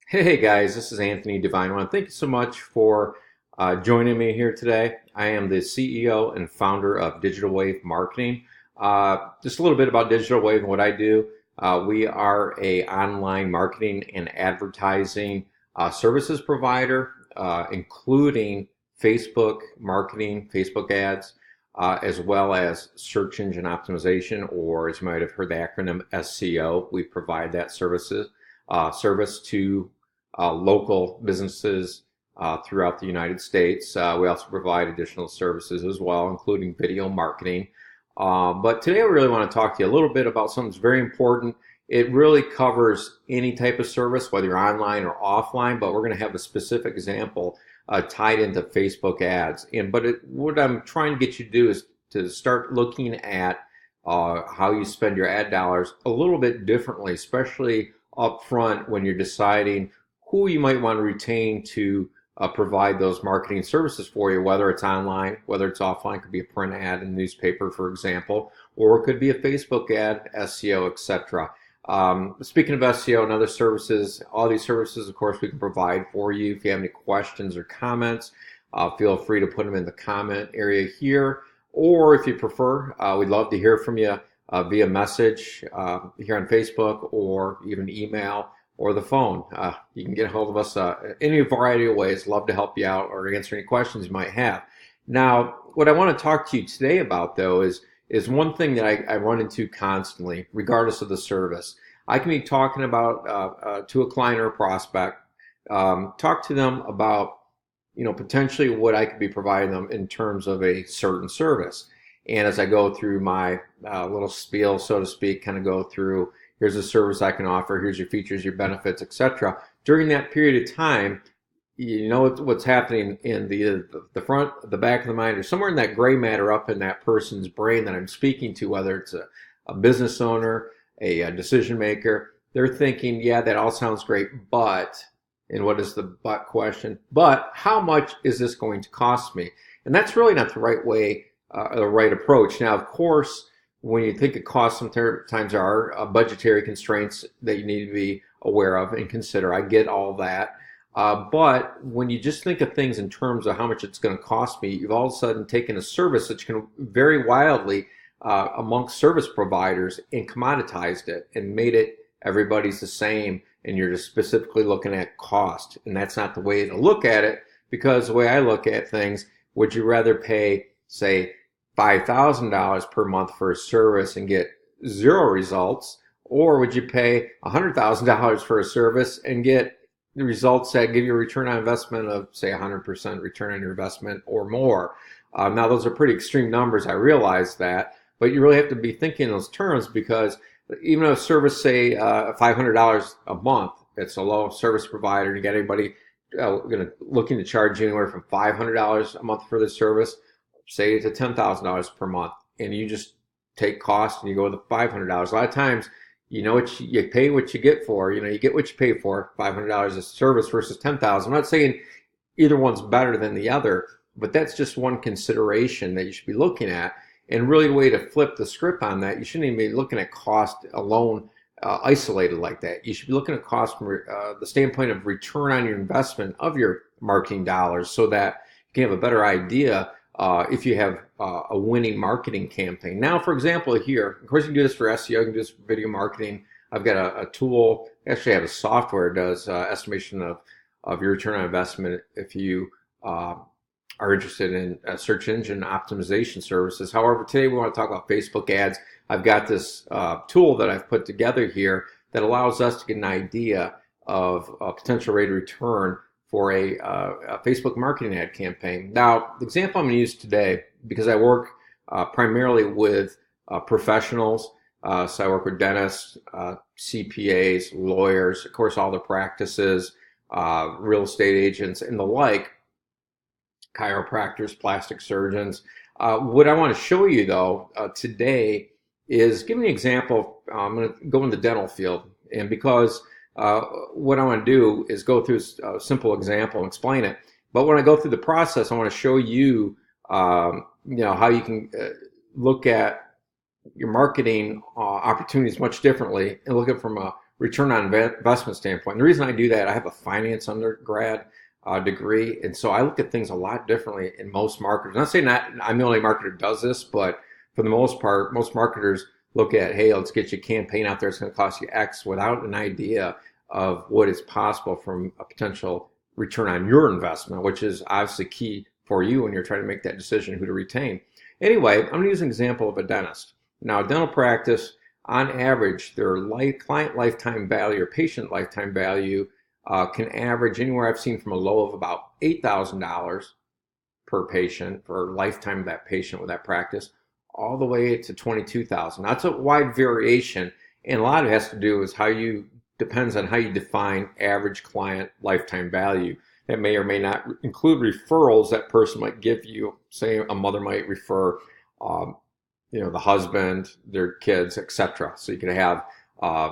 Hey guys, this is Anthony Divine One. Thank you so much for joining me here today. I am the CEO and founder of Digital Wave Marketing. Just a little bit about Digital Wave and what I do. We are a online marketing and advertising services provider, including Facebook marketing, Facebook ads, as well as search engine optimization, or as you might have heard the acronym SEO. We provide that service to local businesses throughout the United States. We also provide additional services as well, including video marketing. But today I really want to talk to you a little bit about something that's very important. It really covers any type of service, whether you're online or offline, but we're going to have a specific example tied into Facebook ads. What I'm trying to get you to do is to start looking at how you spend your ad dollars a little bit differently, especially up front when you're deciding who you might want to retain to provide those marketing services for you, whether it's online, whether it's offline. It could be a print ad in a newspaper, for example, or it could be a Facebook ad, SEO, etc. Speaking of SEO and other services, all these services, of course, we can provide for you. If you have any questions or comments, feel free to put them in the comment area here. Or if you prefer, we'd love to hear from you via message here on Facebook, or even email, or the phone. You can get a hold of us any variety of ways. Love to help you out or answer any questions you might have. Now, what I want to talk to you today about, though, is one thing that I run into constantly, regardless of the service. I can be talking about to a client or a prospect, talk to them about potentially what I could be providing them in terms of a certain service. And as I go through my little spiel, so to speak, kind of go through, here's a service I can offer, here's your features, your benefits, etc. During that period of time, you know what's happening in the front, the back of the mind, or somewhere in that gray matter up in that person's brain that I'm speaking to, whether it's a business owner, a decision maker. They're thinking, yeah, that all sounds great, but, and what is the but question? But how much is this going to cost me? And that's really not the right way, the right approach. Now, of course, when you think of cost, sometimes there are budgetary constraints that you need to be aware of and consider. I get all that. But when you just think of things in terms of how much it's going to cost me, you've all of a sudden taken a service that can vary wildly amongst service providers and commoditized it and made it everybody's the same, and you're just specifically looking at cost. And that's not the way to look at it, because the way I look at things, would you rather pay, say, $5,000 per month for a service and get zero results, or would you pay $100,000 for a service and get the results that give you a return on investment of, say, 100% return on your investment or more? Now, those are pretty extreme numbers, I realize that, but you really have to be thinking in those terms, because even a service, say, $500 a month, it's a low service provider, and you got anybody looking to charge you anywhere from $500 a month for this service, say to $10,000 per month, and you just take cost and you go with the $500. A lot of times, what you pay what you get for. You get what you pay for. $500 a service versus $10,000. I'm not saying either one's better than the other, but that's just one consideration that you should be looking at. And really, the way to flip the script on that, you shouldn't even be looking at cost alone, isolated like that. You should be looking at cost from the standpoint of return on your investment of your marketing dollars, so that you can have a better idea if you have a winning marketing campaign. Now, for example, here, of course, you can do this for SEO, you can do this for video marketing. I've got a tool, actually I have a software that does estimation of your return on investment if you are interested in search engine optimization services. However, today we want to talk about Facebook ads. I've got this tool that I've put together here that allows us to get an idea of a potential rate of return for a Facebook marketing ad campaign. Now, the example I'm going to use today, because I work primarily with professionals, so I work with dentists, CPAs, lawyers, of course, all the practices, real estate agents, and the like, chiropractors, plastic surgeons. What I want to show you, though, today is give me an example. I'm going to go in the dental field, and because what I want to do is go through a simple example and explain it. But when I go through the process, I want to show you, how you can look at your marketing opportunities much differently and look at it from a return on investment standpoint. And the reason I do that, I have a finance undergrad degree, and so I look at things a lot differently in most marketers. I'm not saying that I'm the only marketer who does this, but for the most part, most marketers look at, hey, let's get you a campaign out there. It's going to cost you X without an idea of what is possible from a potential return on your investment, which is obviously key for you when you're trying to make that decision who to retain. Anyway, I'm going to use an example of a dentist. Now, a dental practice, on average, their client lifetime value or patient lifetime value can average anywhere I've seen from a low of about $8,000 per patient for a lifetime of that patient with that practice, all the way to $22,000. That's a wide variation, and a lot of it has to do with depends on how you define average client lifetime value. That may or may not include referrals that person might give you. Say a mother might refer, the husband, their kids, etc. So you could have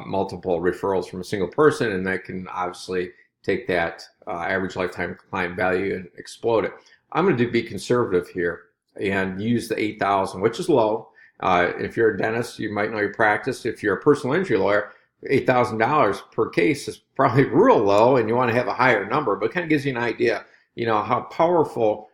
multiple referrals from a single person, and that can obviously take that average lifetime client value and explode it. I'm going to be conservative here and use the 8,000, which is low. If you're a dentist, you might know your practice. If you're a personal injury lawyer, $8,000 per case is probably real low, and you want to have a higher number, but it kind of gives you an idea, how powerful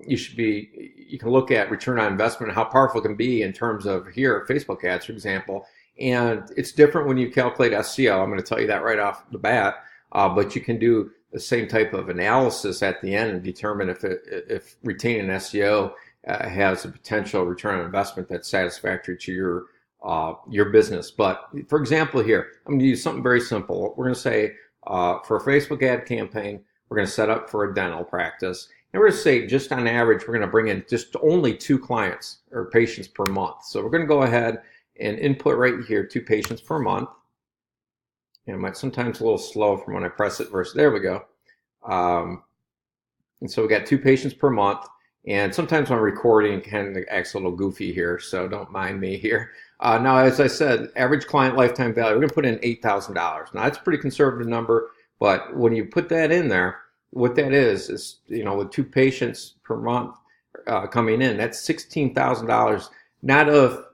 you should be. You can look at return on investment and how powerful it can be in terms of here, Facebook ads, for example. And it's different when you calculate SEO. I'm going to tell you that right off the bat, but you can do the same type of analysis at the end and determine if retaining SEO has a potential return on investment that's satisfactory to your business. But for example here, I'm going to use something very simple. We're going to say for a Facebook ad campaign, we're going to set up for a dental practice. And we're going to say just on average, we're going to bring in just only 2 clients or patients per month. So we're going to go ahead and input right here 2 patients per month. And it might sometimes a little slow from when I press it versus, there we go. And so we got 2 patients per month. And sometimes when I'm recording, it kind of acts a little goofy here, so don't mind me here. Now, as I said, average client lifetime value, we're going to put in $8,000. Now, that's a pretty conservative number, but when you put that in there, what that is, with 2 patients per month coming in, that's $16,000, not of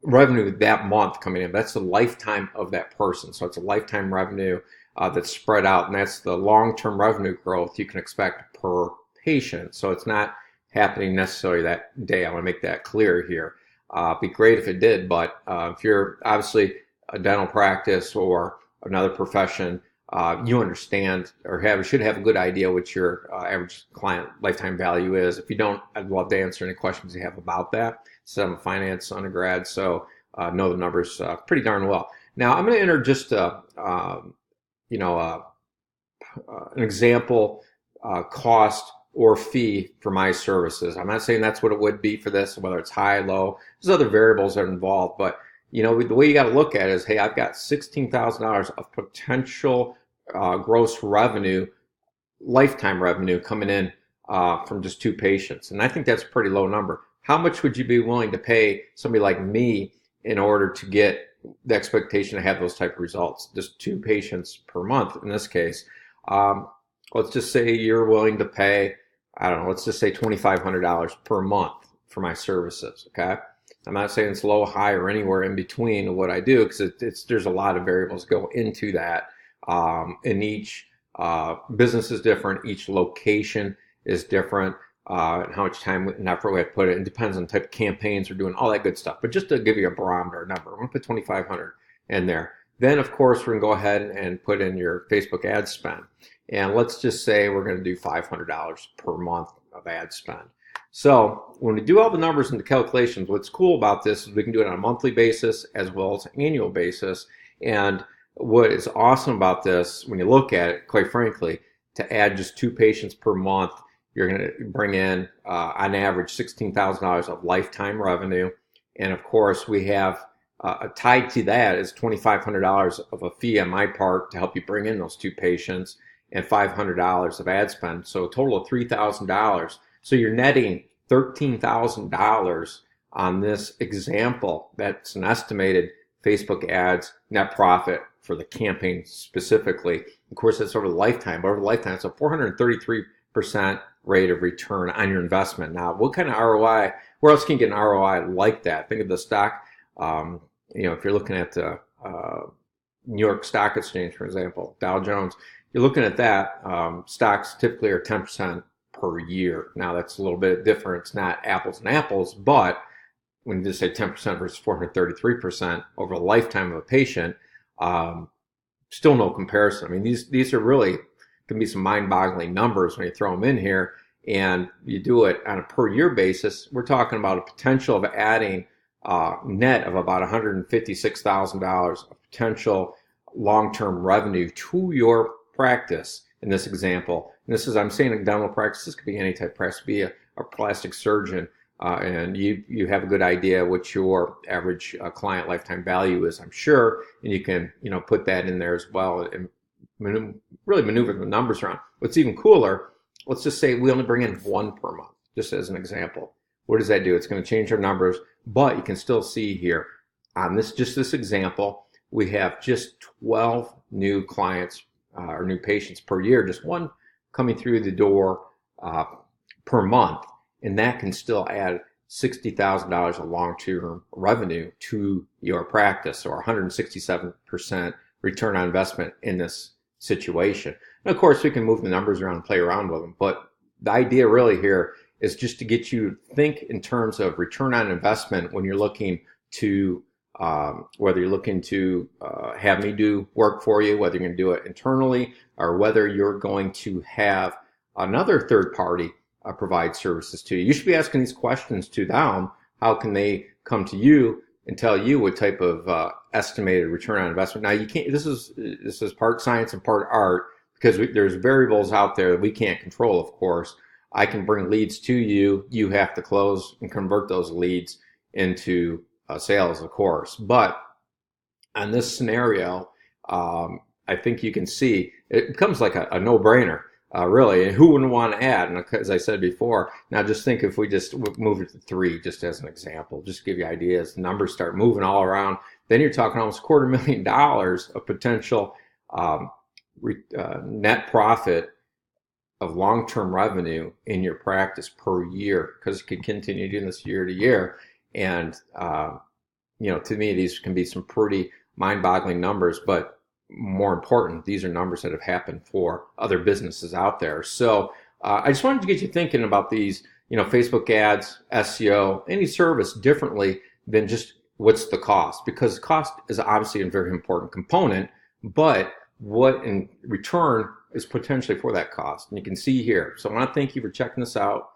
revenue that month coming in. That's the lifetime of that person. So it's a lifetime revenue that's spread out, and that's the long-term revenue growth you can expect per patient. So it's not happening necessarily that day. I want to make that clear here. It'd be great if it did, but if you're obviously a dental practice or another profession, you understand or should have a good idea what your average client lifetime value is. If you don't, I'd love to answer any questions you have about that. So I'm a finance undergrad, so know the numbers pretty darn well. Now I'm going to enter just an example cost or fee for my services. I'm not saying that's what it would be for this, whether it's high, low. There's other variables that are involved, but the way you got to look at it is, hey, I've got $16,000 of potential gross revenue, lifetime revenue coming in from just 2 patients. And I think that's a pretty low number. How much would you be willing to pay somebody like me in order to get the expectation to have those type of results? Just 2 patients per month in this case. Let's just say you're willing to pay, I don't know, let's just say $2,500 per month for my services, okay? I'm not saying it's low, high, or anywhere in between what I do, because there's a lot of variables go into that. And each business is different, each location is different, and how much time and effort we have to put in. It depends on the type of campaigns we're doing, all that good stuff. But just to give you a barometer number, I'm going to put $2,500 in there. Then, of course, we're going to go ahead and put in your Facebook ad spend. And let's just say we're going to do $500 per month of ad spend. So when we do all the numbers and the calculations, what's cool about this is we can do it on a monthly basis as well as an annual basis. And what is awesome about this, when you look at it, quite frankly, to add just 2 patients per month, you're going to bring in, on average, $16,000 of lifetime revenue. And of course, we have tied to that is $2,500 of a fee on my part to help you bring in those 2 patients, and $500 of ad spend. So a total of $3,000. So you're netting $13,000 on this example. That's an estimated Facebook ads net profit for the campaign specifically. Of course, that's over the lifetime, but over the lifetime, it's a 433% rate of return on your investment. Now, what kind of ROI, where else can you get an ROI like that? Think of the stock, if you're looking at New York Stock Exchange, for example, Dow Jones, you're looking at that. Stocks typically are 10% per year. Now that's a little bit different. It's not apples and apples, but when you just say 10% versus 433% over the lifetime of a patient, still no comparison. I mean, these are really can be some mind-boggling numbers when you throw them in here, and you do it on a per-year basis. We're talking about a potential of adding net of about $156,000 of potential long-term revenue to your practice in this example. And this is, I'm saying in dental practice, this could be any type of practice, be a plastic surgeon, and you have a good idea what your average client lifetime value is, I'm sure, and you can put that in there as well and really maneuver the numbers around. What's even cooler, let's just say we only bring in one per month, just as an example. What does that do? It's going to change our numbers, but you can still see here on this example, we have just 12 new clients or new patients per year, just one coming through the door per month, and that can still add $60,000 of long-term revenue to your practice, or 167% return on investment in this situation. And of course, we can move the numbers around and play around with them, but the idea really here is just to get you to think in terms of return on investment when you're looking to whether you're looking to have me do work for you, whether you're going to do it internally, or whether you're going to have another third party provide services to you. You should be asking these questions to them. How can they come to you and tell you what type of estimated return on investment? Now, you can't. This is part science and part art, because there's variables out there that we can't control. Of course, I can bring leads to you. You have to close and convert those leads into sales, of course. But on this scenario, I think you can see it becomes like a no-brainer. Really, and who wouldn't want to add? And as I said before, now just think if we just move it to 3, just as an example, just to give you ideas, the numbers start moving all around, then you're talking almost $250,000 of potential net profit of long-term revenue in your practice per year, because you can continue doing this year to year. And, to me, these can be some pretty mind-boggling numbers, but more important, these are numbers that have happened for other businesses out there. So I just wanted to get you thinking about these, Facebook ads, SEO, any service differently than just what's the cost, because cost is obviously a very important component, but what in return is potentially for that cost. And you can see here. So I want to thank you for checking this out.